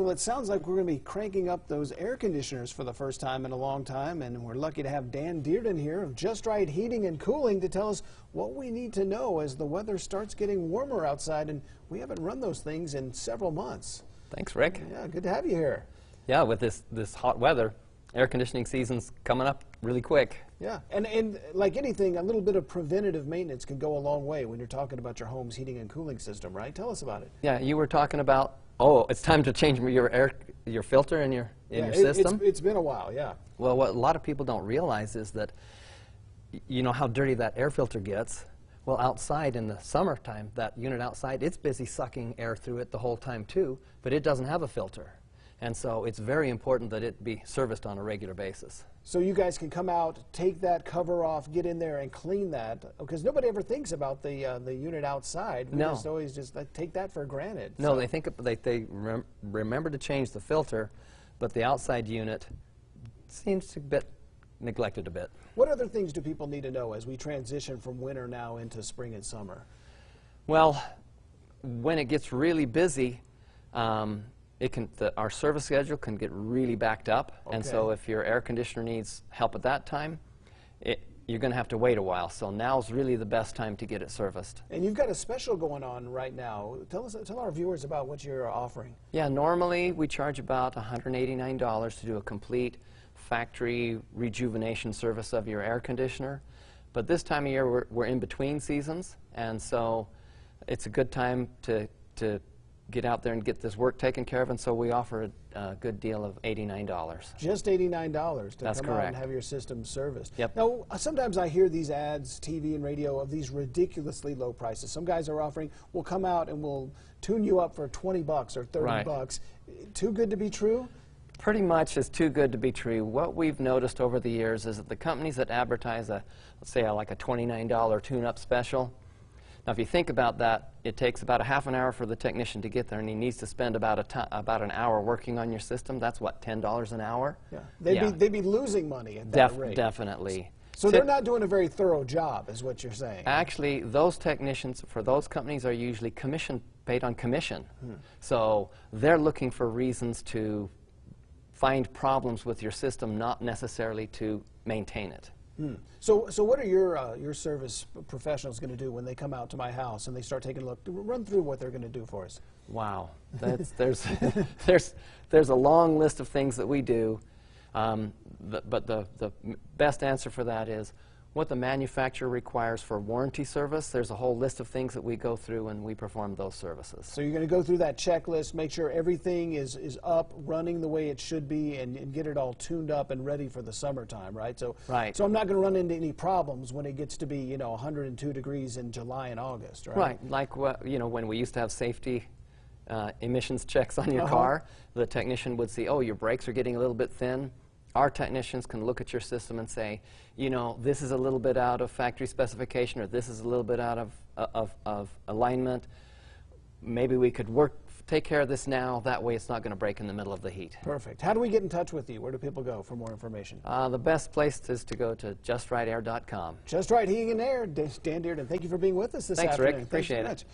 well, it sounds like we're going to be cranking up those air conditioners for the first time in a long time, and we're lucky to have Dan Dearden here of Just Right Heating and Cooling to tell us what we need to know as the weather starts getting warmer outside, and we haven't run those things in several months. Thanks, Rick. Yeah, good to have you here. Yeah, with this hot weather, air conditioning season's coming up really quick. Yeah, and like anything, a little bit of preventative maintenance can go a long way when you're talking about your home's heating and cooling system, right? Tell us about it. Yeah, you were talking about, oh, it's time to change your filter in your system. It's been a while, yeah. Well, what a lot of people don't realize is that, you know how dirty that air filter gets. Well, outside in the summertime, that unit outside, it's busy sucking air through it the whole time too, but it doesn't have a filter. And so it's very important that it be serviced on a regular basis. So you guys can come out, take that cover off, get in there and clean that, because nobody ever thinks about the unit outside. We just always just take that for granted. No, so. they think they remember to change the filter, but the outside unit seems to be neglected a bit. What other things do people need to know as we transition from winter now into spring and summer? Well, when it gets really busy, our service schedule can get really backed up, and so if your air conditioner needs help at that time, you're going to have to wait a while. So now's really the best time to get it serviced. And you've got a special going on right now. Tell our viewers about what you're offering. Yeah, normally we charge about $189 to do a complete factory rejuvenation service of your air conditioner. But this time of year we're in between seasons, and so it's a good time to get out there and get this work taken care of, and so we offer a good deal of $89. Just $89 to That's come correct. out and have your system serviced. Yep. Now, sometimes I hear these ads, TV and radio, of these ridiculously low prices. Some guys are offering, we'll come out and we'll tune you up for 20 bucks or 30 bucks. Too good to be true? Pretty much is too good to be true. What we've noticed over the years is that the companies that advertise let's say like a $29 tune-up special, now, if you think about that, it takes about a half an hour for the technician to get there, and he needs to spend about an hour working on your system. That's what, $10 an hour? Yeah, they'd be losing money at that rate. Definitely. So they're not doing a very thorough job, is what you're saying. Actually, those technicians for those companies are usually paid on commission. So they're looking for reasons to find problems with your system, not necessarily to maintain it. So what are your service professionals going to do when they come out to my house and they start taking a look? Run through what they're going to do for us. Wow, there's a long list of things that we do, but the best answer for that is what the manufacturer requires for warranty service. There's a whole list of things that we go through and we perform those services. So you're going to go through that checklist, make sure everything is up, running the way it should be, and get it all tuned up and ready for the summertime, right? So I'm not going to run into any problems when it gets to be 102 degrees in July and August, right? Right, like when we used to have safety emissions checks on your car, the technician would see, oh, your brakes are getting a little bit thin. Our technicians can look at your system and say, this is a little bit out of factory specification, or this is a little bit out of alignment. Maybe we could take care of this now. That way it's not going to break in the middle of the heat. Perfect. How do we get in touch with you? Where do people go for more information? The best place is to go to justrightair.com. Just Right Heating and Air. Dan Dearden, thank you for being with us this afternoon. Thanks, Rick. Appreciate it.